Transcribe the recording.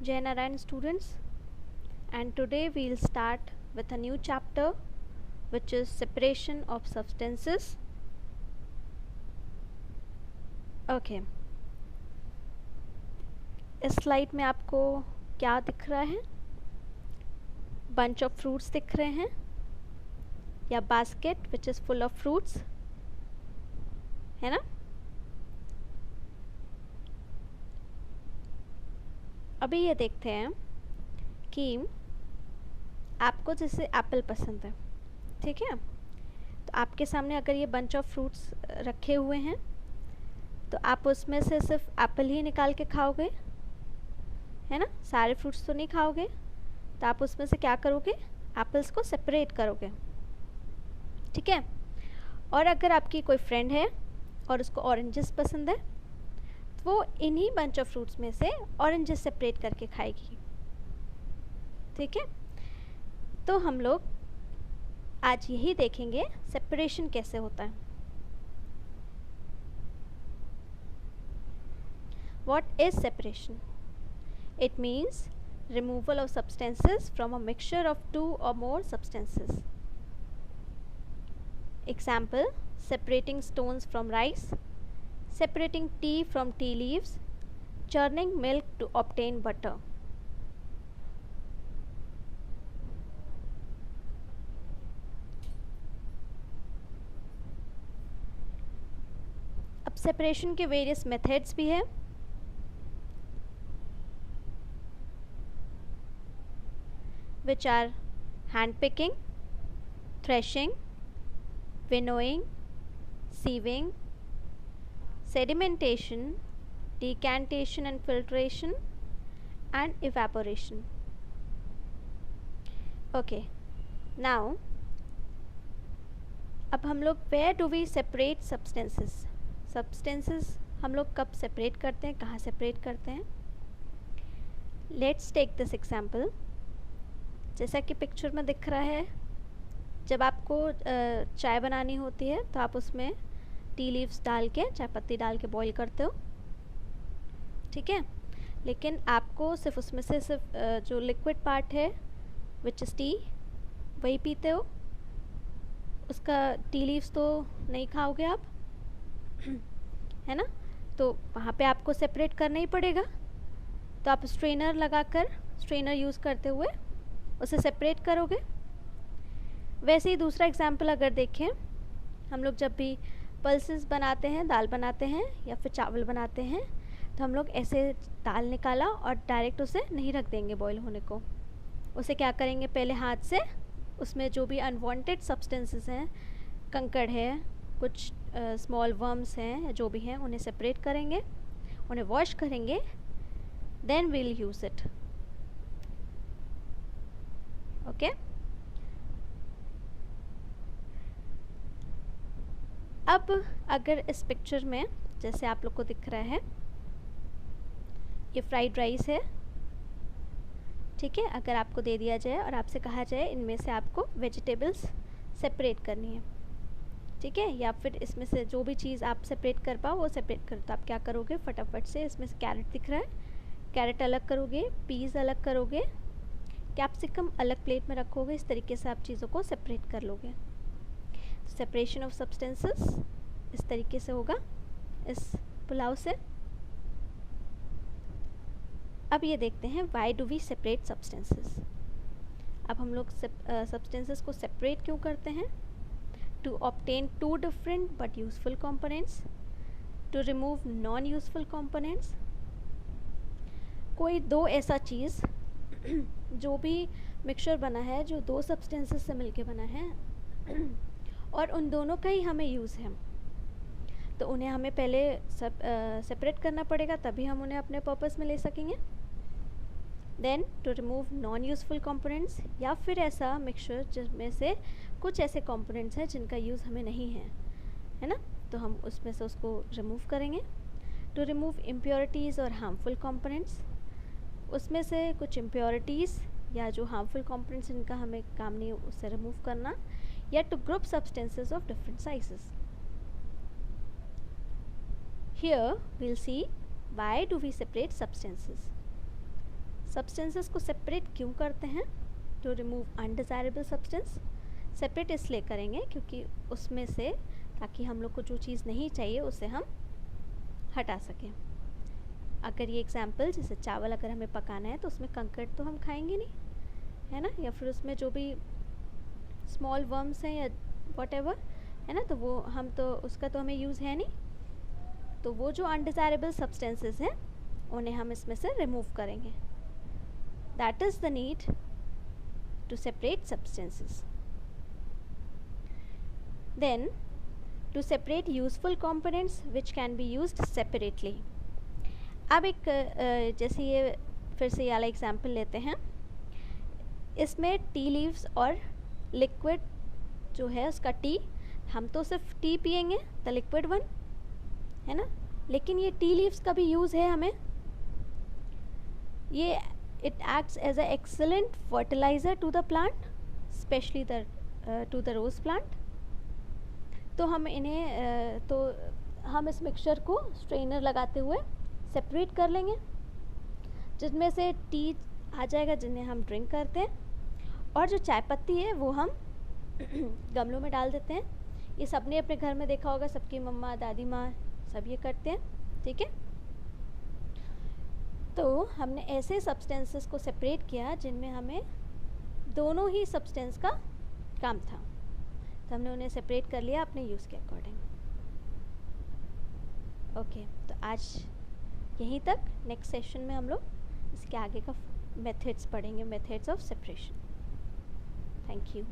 Jai Narayan students, and today we'll start with a new chapter which is separation of substances. Okay, इस slide में आपको क्या दिख रहा है? बंच ऑफ फ्रूट्स दिख रहे हैं या basket which is full of fruits, है ना? अभी ये देखते हैं कि आपको जैसे एप्पल पसंद है, ठीक है, तो आपके सामने अगर ये बंच ऑफ फ्रूट्स रखे हुए हैं तो आप उसमें से सिर्फ एप्पल ही निकाल के खाओगे, है ना? सारे फ्रूट्स तो नहीं खाओगे, तो आप उसमें से क्या करोगे? एप्पल्स को सेपरेट करोगे, ठीक है? और अगर आपकी कोई फ्रेंड है और उसको ऑरेंजेस पसंद है तो वो इन्हीं बंच ऑफ फ्रूट्स में से ऑरेंजेस सेपरेट करके खाएगी, ठीक है? तो हम लोग आज यही देखेंगे सेपरेशन कैसे होता है। What is separation? It means removal of substances from a mixture of two or more substances. Example: separating stones from rice, separating tea from tea leaves, churning milk to obtain butter. अब separation के various methods भी हैं, which are hand picking, threshing, winnowing, sieving, sedimentation, decantation and filtration, and evaporation. Okay, now अब हम लोग where do we separate substances? Substances हम लोग कब separate करते हैं, कहाँ separate करते हैं? Let's take this example. जैसा कि पिक्चर में दिख रहा है, जब आपको चाय बनानी होती है तो आप उसमें टी लीव्स डाल के, चाय पत्ती डाल के बॉईल करते हो, ठीक है? लेकिन आपको सिर्फ उसमें से सिर्फ जो लिक्विड पार्ट है विच इज़ टी, वही पीते हो, उसका टी लीव्स तो नहीं खाओगे आप, है ना? तो वहाँ पे आपको सेपरेट करना ही पड़ेगा, तो आप स्ट्रेनर लगाकर, स्ट्रेनर यूज़ करते हुए उसे सेपरेट करोगे। वैसे ही दूसरा एग्जाम्पल अगर देखें, हम लोग जब भी पल्सेस बनाते हैं, दाल बनाते हैं या फिर चावल बनाते हैं, तो हम लोग ऐसे दाल निकाला और डायरेक्ट उसे नहीं रख देंगे बॉईल होने को। उसे क्या करेंगे? पहले हाथ से उसमें जो भी अनवांटेड सब्सटेंसेस हैं, कंकड़ है, कुछ स्मॉल वर्म्स हैं, जो भी हैं, उन्हें सेपरेट करेंगे, उन्हें वॉश करेंगे, then will use it. Okay, अब अगर इस पिक्चर में जैसे आप लोग को दिख रहा है, ये फ्राइड राइस है, ठीक है? अगर आपको दे दिया जाए और आपसे कहा जाए इनमें से आपको वेजिटेबल्स सेपरेट करनी है, ठीक है? या फिर इसमें से जो भी चीज़ आप सेपरेट कर पाओ वो सेपरेट करो, तो आप क्या करोगे? फटाफट से इसमें से कैरेट दिख रहा है, कैरेट अलग करोगे, पीस अलग करोगे, कैप्सिकम अलग प्लेट में रखोगे, इस तरीके से आप चीज़ों को सेपरेट कर लोगे। सेपरेशन ऑफ सब्सटेंसेस इस तरीके से होगा इस पुलाव से। अब ये देखते हैं why do we separate substances. अब हम लोग सब्सटेंसेस को सेपरेट क्यों करते हैं? To obtain two different but useful components, to remove non useful components. कोई दो ऐसा चीज़ जो भी मिक्सचर बना है, जो दो सब्सटेंसेस से मिलके बना है और उन दोनों का ही हमें यूज़ है, तो उन्हें हमें पहले सेपरेट करना पड़ेगा, तभी हम उन्हें अपने पर्पस में ले सकेंगे। Then to remove non useful components, या फिर ऐसा मिक्सचर जिसमें से कुछ ऐसे कंपोनेंट्स हैं जिनका यूज़ हमें नहीं है ना? तो हम उसमें से उसको रिमूव करेंगे। टू रिमूव इम्प्योरिटीज़ और हार्मफुल कंपोनेंट्स, उसमें से कुछ इम्प्योरिटीज़ या जो हार्मफुल कंपोनेंट्स जिनका हमें काम नहीं, उससे रिमूव करना। या to group substances of different sizes. Here will see why do we separate substances. Substances को सेपरेट क्यों करते हैं? To remove undesirable substance. Separate इसलिए करेंगे क्योंकि उसमें से, ताकि हम लोग को जो चीज़ नहीं चाहिए उसे हम हटा सकें। अगर ये एग्जाम्पल, जैसे चावल अगर हमें पकाना है तो उसमें कंकड़ तो हम खाएंगे नहीं, है ना, या फिर उसमें जो भी स्मॉल वर्म्स हैं या व्हाटएवर, है ना, तो वो हम तो उसका तो हमें यूज़ है नहीं। तो वो जो अनडिज़ायरेबल सब्सटेंसेस हैं उन्हें हम इसमें से रिमूव करेंगे। That is the need to separate substances. Then to separate useful components which can be used separately. अब एक जैसे ये फिर से ये वाला एग्जाम्पल लेते हैं। इसमें टी लीव्स और लिक्विड जो है उसका टी, हम तो सिर्फ टी पियेंगे, द लिक्विड वन, है ना, लेकिन ये टी लीव्स का भी यूज़ है हमें। ये it acts as a excellent fertiliser to the plant, specially to the rose plant. तो हम इन्हें तो हम इस मिक्सचर को स्ट्रेनर लगाते हुए सेपरेट कर लेंगे, जिसमें से टी आ जाएगा जिन्हें हम ड्रिंक करते हैं, और जो चाय पत्ती है वो हम गमलों में डाल देते हैं। ये सबने अपने घर में देखा होगा, सबकी मम्मा दादी माँ सब ये करते हैं, ठीक है। तो हमने ऐसे सब्सटेंसेस को सेपरेट किया जिनमें हमें दोनों ही सब्सटेंस का काम था, तो हमने उन्हें सेपरेट कर लिया अपने यूज़ के अकॉर्डिंग। ओके, तो आज यहीं तक। नेक्स्ट सेशन में हम लोग इसके आगे का मेथड्स पढ़ेंगे, methods of separation. Thank you.